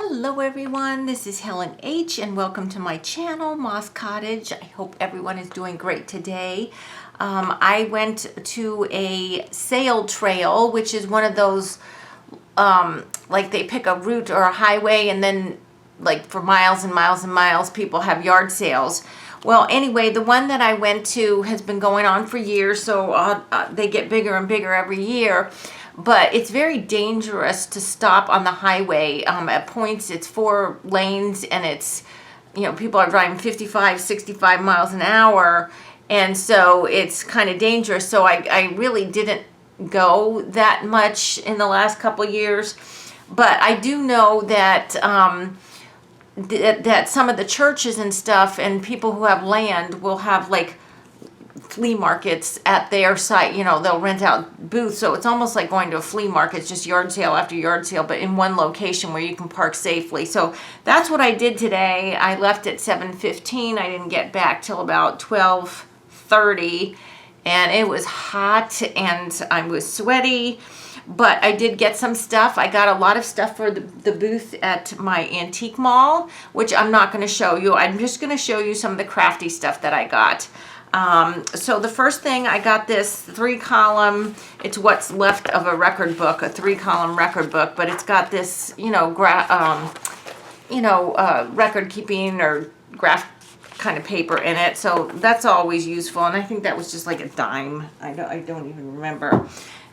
Hello everyone, this is Helen H. and welcome to my channel, Moss Cottage. I hope everyone is doing great today. I went to a sale trail, which is one of those, like they pick a route or a highway and then like for miles and miles and miles people have yard sales. Well, anyway, the one that I went to has been going on for years, so they get bigger and bigger every year. But it's very dangerous to stop on the highway. At points, it's 4 lanes, and it's, people are driving 55, 65 miles an hour. And so it's kind of dangerous. So I really didn't go that much in the last couple of years. But I do know that that some of the churches and stuff and people who have land will have like flea markets at their site. They'll rent out booths, so it's almost like going to a flea market. It's just yard sale after yard sale, but in one location where you can park safely. So that's what I did today. I left at 7:15. I didn't get back till about 12:30, and it was hot and I was sweaty, but I did get some stuff. I got a lot of stuff for the booth at my antique mall, which I'm not going to show you. I'm just going to show you some of the crafty stuff that I got. So the first thing, I got this 3-column, it's what's left of a record book, a 3-column record book, but it's got this, record keeping or graph kind of paper in it. So that's always useful. And I think that was just like a dime. I don't even remember.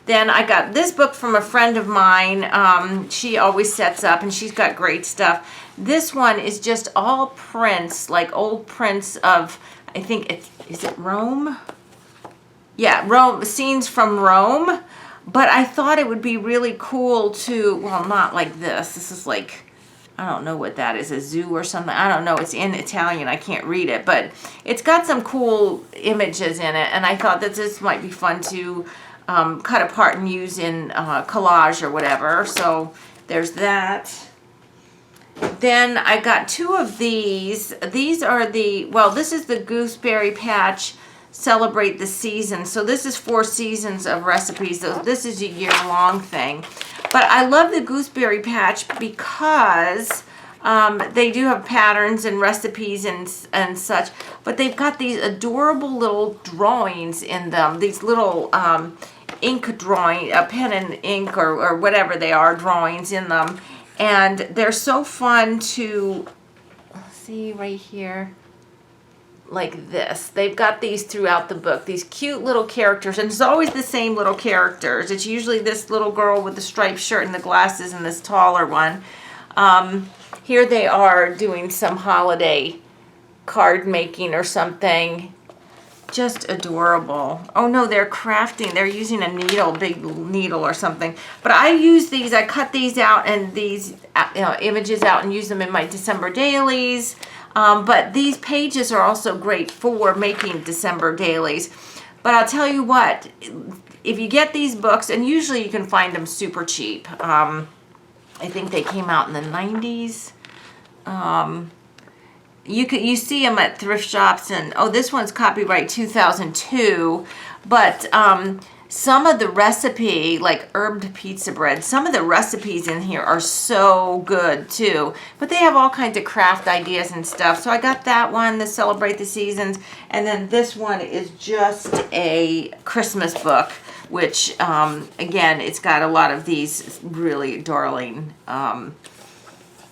Then I got this book from a friend of mine. She always sets up and she's got great stuff. This one is just all prints, like old prints of, I think is it Rome? Yeah, Rome, scenes from Rome. But I thought it would be really cool to, well, not like this. This is like, I don't know what that is, a zoo or something. I don't know. It's in Italian. I can't read it. But it's got some cool images in it. And I thought that this might be fun to cut apart and use in collage or whatever. So there's that. Then I got 2 of these. These are this is the Gooseberry Patch Celebrate the Season. So this is 4 seasons of recipes. So this is a year-long thing. But I love the Gooseberry Patch because they do have patterns and recipes and such. But they've got these adorable little drawings in them. These little ink drawing, a pen and ink or whatever they are, drawings in them. And they're so fun to see right here, like this. They've got these throughout the book, these cute little characters. And it's always the same little characters. It's usually this little girl with the striped shirt and the glasses and this taller one. Here they are doing some holiday card making or something. Just adorable. Oh no, they're crafting. They're using a needle, big needle or something. But I use these, I cut these out and these images out and use them in my December dailies. But these pages are also great for making December dailies. But I'll tell you what, if you get these books, and usually you can find them super cheap. I think they came out in the 90s. You see them at thrift shops, and this one's copyright 2002, but some of the recipe, like herbed pizza bread, some of the recipes in here are so good too. But they have all kinds of craft ideas and stuff. So I got that one, the Celebrate the Seasons, and then this one is just a Christmas book, which again, it's got a lot of these really darling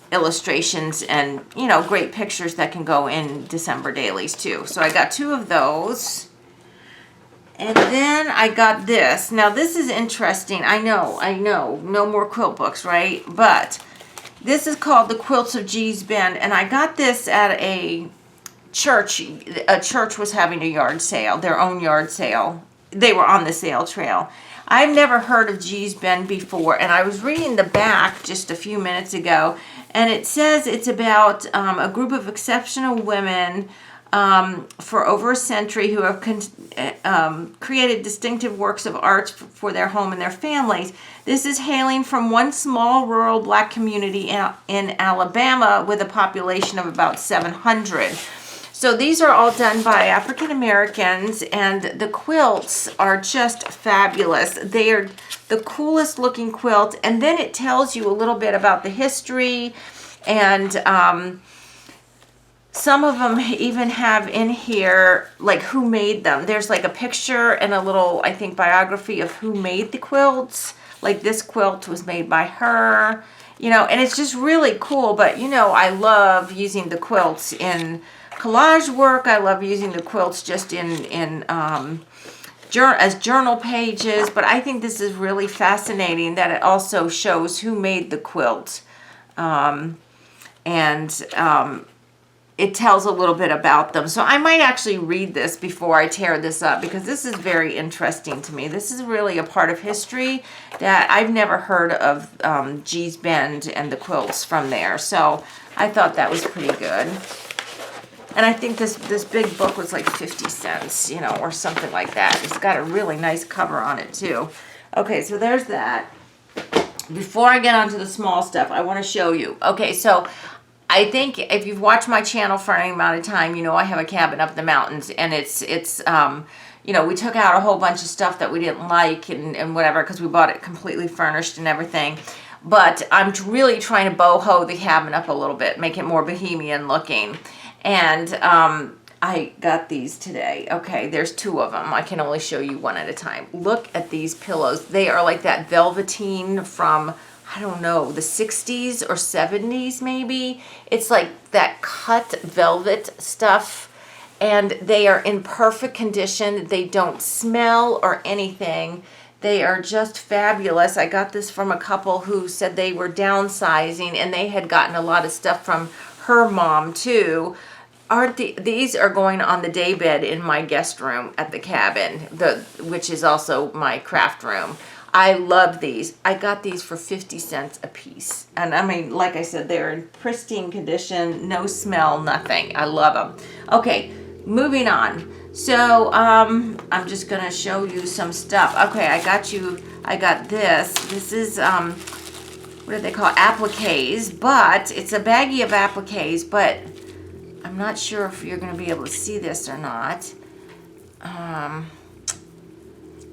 illustrations and great pictures that can go in December dailies too. So I got 2 of those, and then I got this. Now this is interesting. I know no more quilt books, right? But this is called The Quilts of Gee's Bend, and I got this at a church. A church was having a yard sale, their own yard sale. They were on the sale trail. I've never heard of Gee's Bend before, and I was reading the back just a few minutes ago, and it says it's about a group of exceptional women for over a century who have created distinctive works of art for their home and their families. This is hailing from one small rural black community in Alabama with a population of about 700. So these are all done by African Americans, and the quilts are just fabulous. They are the coolest looking quilt, and then it tells you a little bit about the history And some of them even have in here, like, who made them. There's like a picture and a little, I think, biography of who made the quilts. Like, this quilt was made by her, you know, and it's just really cool. But, you know, I love using the quilts in collage work. I love using the quilts just as journal pages. But I think this is really fascinating that it also shows who made the quilt. It tells a little bit about them. So I might actually read this before I tear this up, because this is very interesting to me. This is really a part of history that I've never heard of. Gee's Bend and the quilts from there. So I thought that was pretty good. And I think this big book was like 50 cents, you know, or something like that. It's got a really nice cover on it too. Okay, so there's that. Before I get on to the small stuff, I want to show you. Okay, so I think if you've watched my channel for any amount of time, you know I have a cabin up in the mountains, and it's you know, we took out a whole bunch of stuff that we didn't like and whatever, because we bought it completely furnished and everything. But I'm really trying to boho the cabin up a little bit, make it more bohemian looking. And I got these today. Okay, there's two of them. I can only show you one at a time. Look at these pillows. They are like that velveteen from, I don't know, the 60s or 70s maybe. It's like that cut velvet stuff, and they are in perfect condition. They don't smell or anything. They are just fabulous. I got this from a couple who said they were downsizing, and they had gotten a lot of stuff from her mom too. These are going on the daybed in my guest room at the cabin, which is also my craft room. I love these. I got these for 50 cents a piece. And I mean, like I said, they're in pristine condition, no smell, nothing. I love them. Okay, moving on. So, I'm just going to show you some stuff. Okay, I got this. This is, what do they call it? Appliques, but it's a baggie of appliques, but I'm not sure if you're going to be able to see this or not.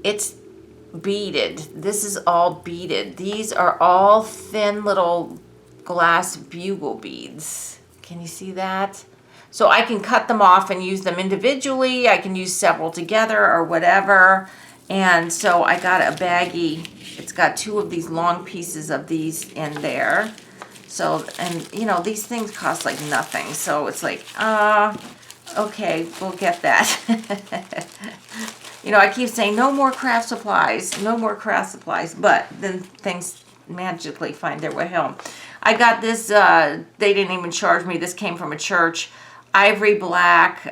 It's beaded. This is all beaded. These are all thin little glass bugle beads. Can you see that? So I can cut them off and use them individually. I can use several together or whatever. And so I got a baggie. It's got two of these long pieces of these in there. So, and you know, these things cost like nothing. So it's like, okay, we'll get that. You know, I keep saying no more craft supplies, no more craft supplies, but then things magically find their way home. I got this, they didn't even charge me. This came from a church. Ivory black.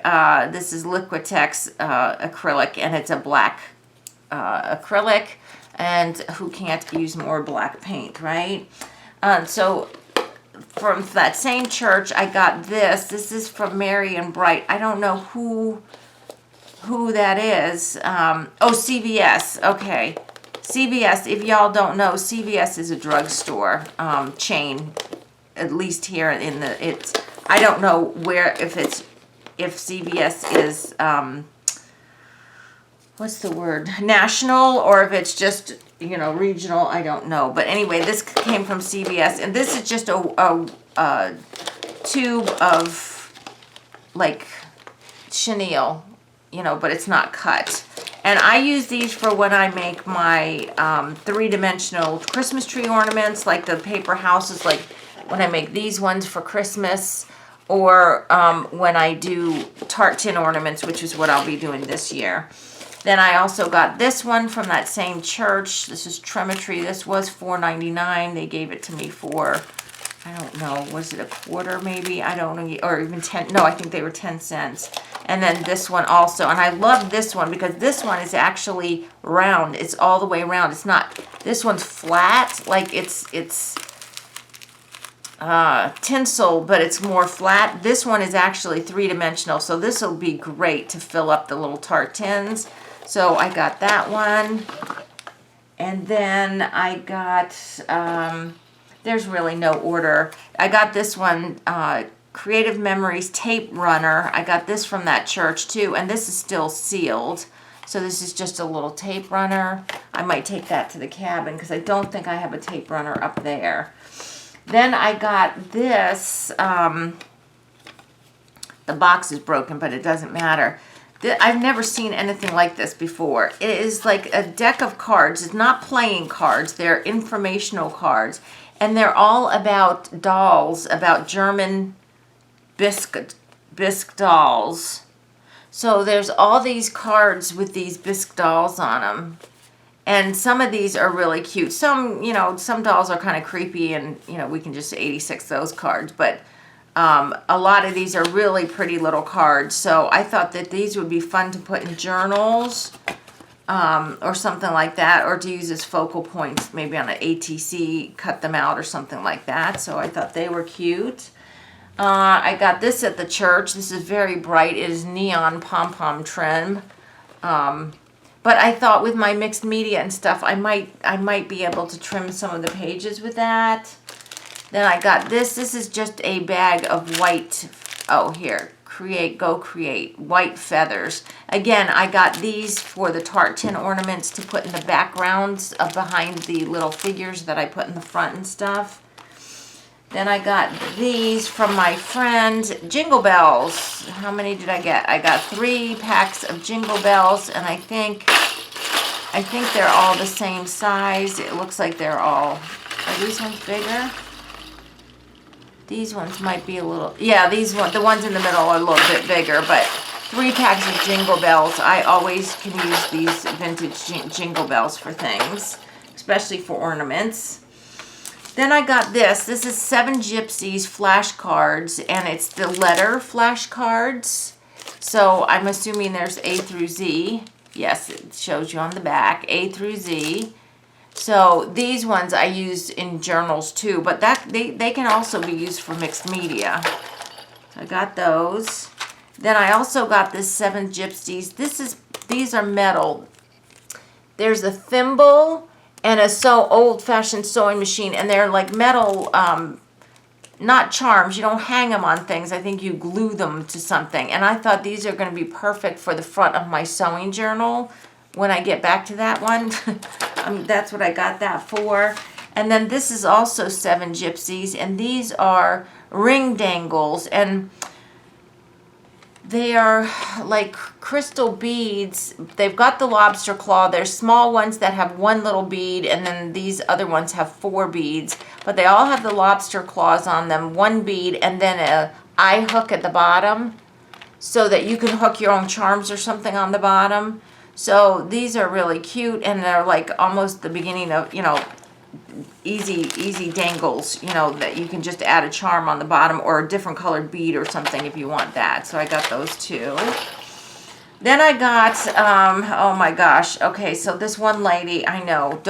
This is Liquitex acrylic, and it's a black acrylic. And who can't use more black paint, right? So from that same church, I got this. This is from Mary and Bright. I don't know who that is. Oh, CVS. Okay. CVS, if y'all don't know, CVS is a drugstore chain, at least here in the, I don't know where, if CVS is, what's the word, national, or if it's just, you know, regional, I don't know. But anyway, this came from CVS, and this is just a tube of, like, chenille, you know, but it's not cut. And I use these for when I make my three-dimensional Christmas tree ornaments, like the paper houses, like when I make these ones for Christmas, or when I do tart tin ornaments, which is what I'll be doing this year. Then I also got this one from that same church. This is Tremetry. This was $4.99. They gave it to me for, I don't know, was it a quarter maybe? I don't know, or even 10, no, I think they were 10 cents. And then this one also, and I love this one because this one is actually round. It's all the way around. It's not, this one's flat, like it's tinsel, but it's more flat. This one is actually three-dimensional, so this will be great to fill up the little tart tins. So I got that one. And then I got, there's really no order. I got this one, Creative Memories Tape Runner. I got this from that church too, and this is still sealed. So this is just a little tape runner. I might take that to the cabin because I don't think I have a tape runner up there. Then I got this, the box is broken, but it doesn't matter. I've never seen anything like this before. It is like a deck of cards. It's not playing cards. They're informational cards. And they're all about dolls, about German bisque dolls. So there's all these cards with these bisque dolls on them. And some of these are really cute. Some, you know, some dolls are kind of creepy and, you know, we can just 86 those cards. But a lot of these are really pretty little cards. So I thought that these would be fun to put in journals or something like that. Or to use as focal points, maybe on an ATC, cut them out or something like that. So I thought they were cute. I got this at the church. This is very bright. It is neon pom-pom trim. But I thought with my mixed media and stuff, I might be able to trim some of the pages with that. Then I got this. This is just a bag of white, create, white feathers. Again, I got these for the tart tin ornaments to put in the backgrounds of behind the little figures that I put in the front and stuff. Then I got these from my friend, Jingle Bells. How many did I get? I got 3 packs of Jingle Bells, and I think they're all the same size. It looks like they're all, are these ones bigger? These ones might be a little, yeah, the ones in the middle are a little bit bigger, but 3 packs of Jingle Bells. I always can use these vintage Jingle Bells for things, especially for ornaments. Then I got this. This is 7 Gypsies flashcards, and it's the letter flashcards. So I'm assuming there's A through Z. Yes, it shows you on the back, A through Z. So these ones I use in journals too, but they can also be used for mixed media. So I got those. Then I also got this 7 Gypsies. These are metal. There's a thimble and a old-fashioned sewing machine, and they're like metal, not charms. You don't hang them on things. I think you glue them to something. And I thought these are going to be perfect for the front of my sewing journal when I get back to that one. That's what I got that for. And then this is also 7 Gypsies, and these are ring dangles, and they are like crystal beads. They've got the lobster claw. There's small ones that have 1 little bead, and then these other ones have 4 beads. But they all have the lobster claws on them, 1 bead, and then a eye hook at the bottom so that you can hook your own charms or something on the bottom. So these are really cute, and they're like almost the beginning of, you know, easy dangles, you know, that you can just add a charm on the bottom or a different colored bead or something if you want that. So I got those too. Then I got, oh my gosh, okay, so this one lady, I know,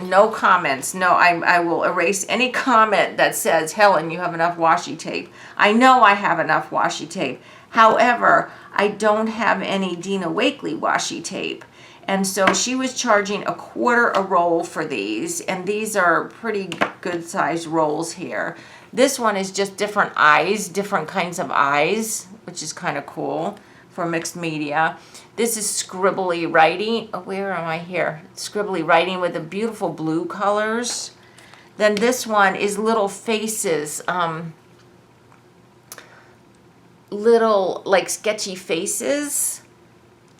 no comments. No, I will erase any comment that says, Helen, you have enough washi tape. I know I have enough washi tape. However, I don't have any Dina Wakley washi tape. And so she was charging $1/4 a roll for these, and these are pretty good sized rolls here. This one is just different eyes, different kinds of eyes, which is kind of cool for mixed media. This is scribbly writing. Oh, where am I here? Scribbly writing with the beautiful blue colors. Then this one is little faces, little like sketchy faces.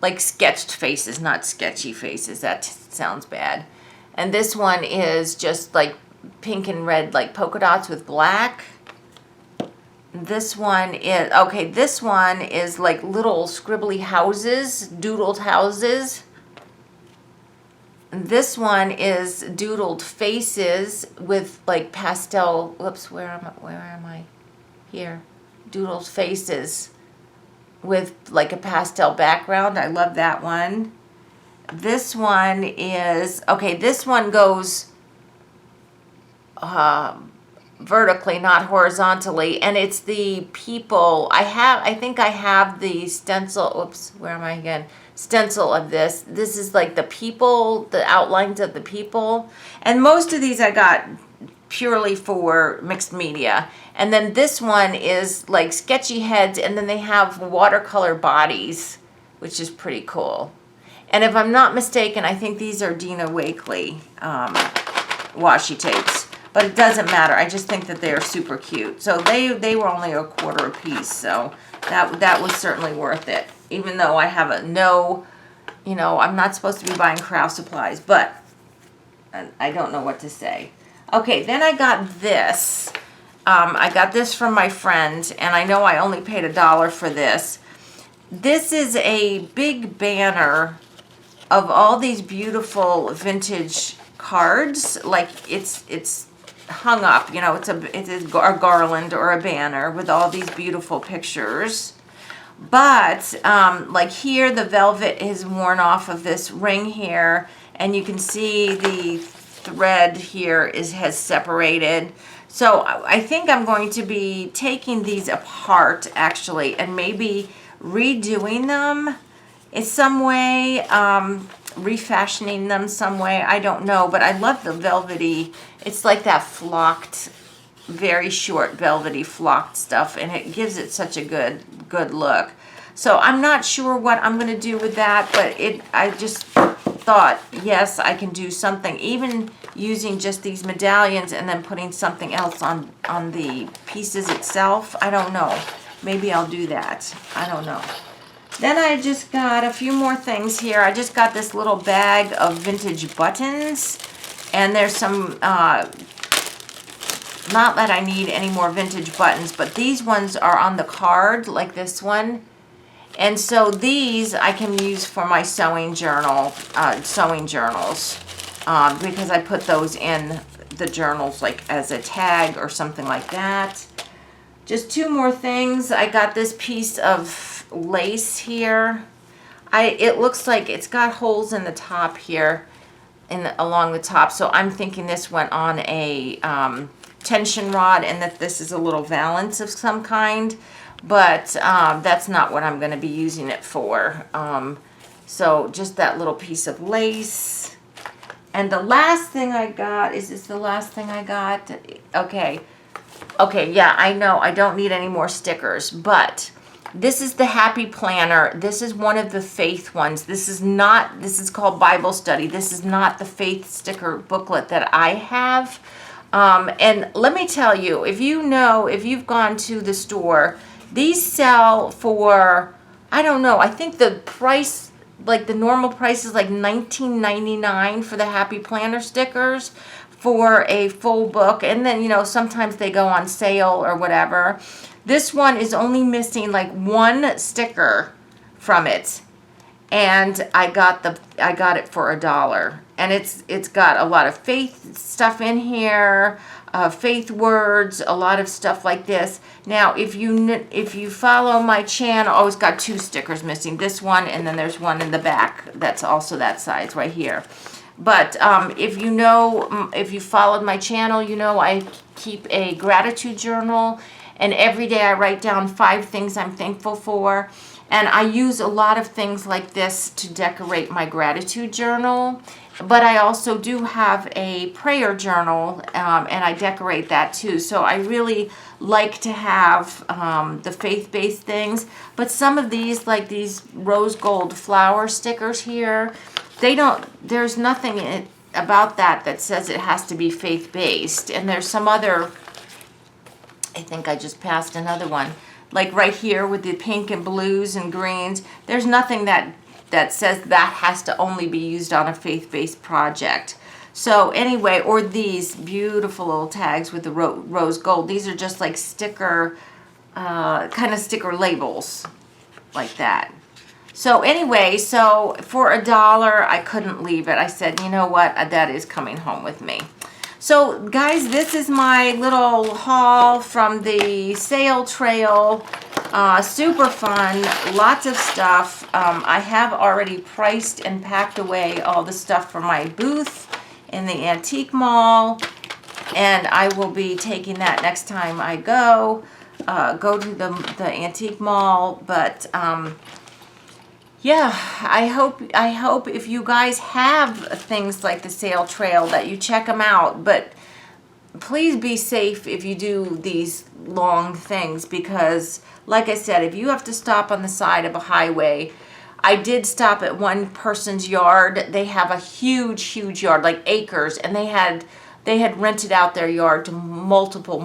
Like sketched faces, not sketchy faces. That sounds bad. And this one is just like pink and red, like polka dots with black. This one is, okay, this one is like little scribbly houses, doodled houses. And this one is doodled faces with like pastel, whoops, where am I? Here, doodled faces with like a pastel background. I love that one. This one is, okay, this one goes vertically, not horizontally, and it's the people. I think I have the stencil, oops, where am I again? Stencil of this. This is like the people, the outlines of the people. And most of these I got purely for mixed media. And then this one is like sketchy heads, and then they have watercolor bodies, which is pretty cool. And if I'm not mistaken, I think these are Dina Wakley washi tapes. but it doesn't matter. I just think that they're super cute. So they were only $1/4 a piece, so that was certainly worth it. Even though I have I'm not supposed to be buying craft supplies, but I don't know what to say. Okay, then I got this. I got this from my friend, and I know I only paid $1 for this. This is a big banner of all these beautiful vintage cards. Like it's hung up, it's a garland or a banner with all these beautiful pictures. But like here, the velvet is worn off of this ring here, and you can see the thread here has separated. So I think I'm going to be taking these apart actually, and maybe redoing them in some way, refashioning them some way. I don't know, but I love the velvety. It's like that flocked, very short velvety flocked stuff, and it gives it such a good look. So I'm not sure what I'm going to do with that, but I just thought, yes, I can do something, even using just these medallions and then putting something else on the pieces itself. I don't know. Maybe I'll do that. I don't know. Then I just got a few more things here. I just got this little bag of vintage buttons, and there's some, not that I need any more vintage buttons, but these ones are on the card, like this one. And so these I can use for my sewing journals, because I put those in the journals like as a tag or something like that. Just two more things. I got this piece of lace here. It looks like it's got holes in the top here, along the top. So I'm thinking this went on a tension rod, and that this is a little valance of some kind. But that's not what I'm going to be using it for. So just that little piece of lace. And the last thing I got, is this the last thing I got? Okay, yeah, I know I don't need any more stickers, but this is the Happy Planner. This is one of the faith ones. This is called Bible Study. This is not the faith sticker booklet that I have. And let me tell you, if you've gone to the store, these sell for, I don't know, I think the price, like the normal price is like $19.99 for the Happy Planner stickers for a full book. And then, sometimes they go on sale or whatever. This one is only missing like one sticker from it. And I got it for $1. And it's got a lot of faith stuff in here, faith words, a lot of stuff like this. Now, if you follow my channel, oh, it's got two stickers missing. This one, and then there's one in the back that's also that size right here. But if you followed my channel, I keep a gratitude journal, and every day I write down 5 things I'm thankful for. And I use a lot of things like this to decorate my gratitude journal. But I also do have a prayer journal, and I decorate that too. So I really like to have the faith-based things. But some of these, like these rose gold flower stickers here, there's nothing about that says it has to be faith-based. And there's some other, I think I just passed another one. Like right here with the pink and blues and greens, there's nothing that says that has to only be used on a faith-based project. So anyway, or these beautiful little tags with the rose gold. These are just like sticker, kind of sticker labels like that. So anyway, so for $1, I couldn't leave it. I said, you know what, that is coming home with me. So guys, this is my little haul from the sale trail. Super fun, lots of stuff. I have already priced and packed away all the stuff for my booth in the antique mall, and I will be taking that next time I go to the antique mall. But yeah, I hope if you guys have things like the sale trail that you check them out. But please be safe if you do these long things, because like I said, if you have to stop on the side of a highway, I did stop at one person's yard. They have a huge yard, like acres, and they had they had rented out their yard to multiple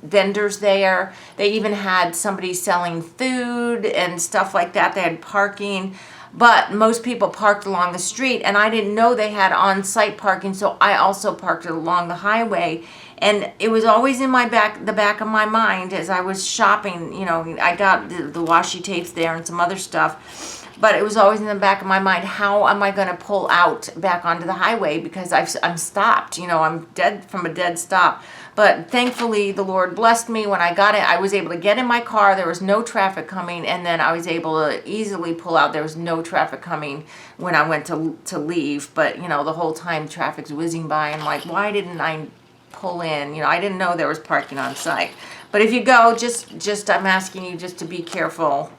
vendors there. They even had somebody selling food and stuff like that. They had parking, but most people parked along the street, and I didn't know they had on-site parking, so I also parked along the highway. And it was always in the back of my mind as I was shopping. You know, I got the washi tapes there and some other stuff, but it was always in the back of my mind, how am I going to pull out back onto the highway, because I'm stopped, you know, I'm dead from a dead stop. But thankfully, the Lord blessed me. When I got it, I was able to get in my car. There was no traffic coming, and then I was able to easily pull out. There was no traffic coming when I went to leave. But, you know, the whole time traffic's whizzing by, and like, why didn't I pull in? You know, I didn't know there was parking on site. But if you go, just I'm asking you just to be careful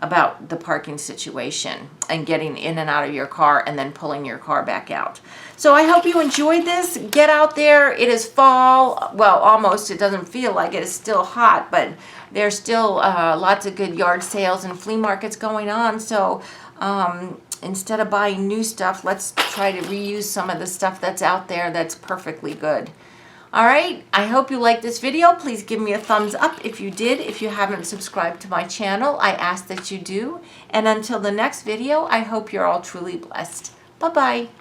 about the parking situation and getting in and out of your car and then pulling your car back out. So I hope you enjoyed this. Get out there. It is fall. Well, almost. It doesn't feel like it. It's still hot, but there's still lots of good yard sales and flea markets going on. So instead of buying new stuff, let's try to reuse some of the stuff that's out there that's perfectly good. All right, I hope you liked this video. Please give me a thumbs up if you did. If you haven't subscribed to my channel, I ask that you do. And until the next video, I hope you're all truly blessed. Bye-bye.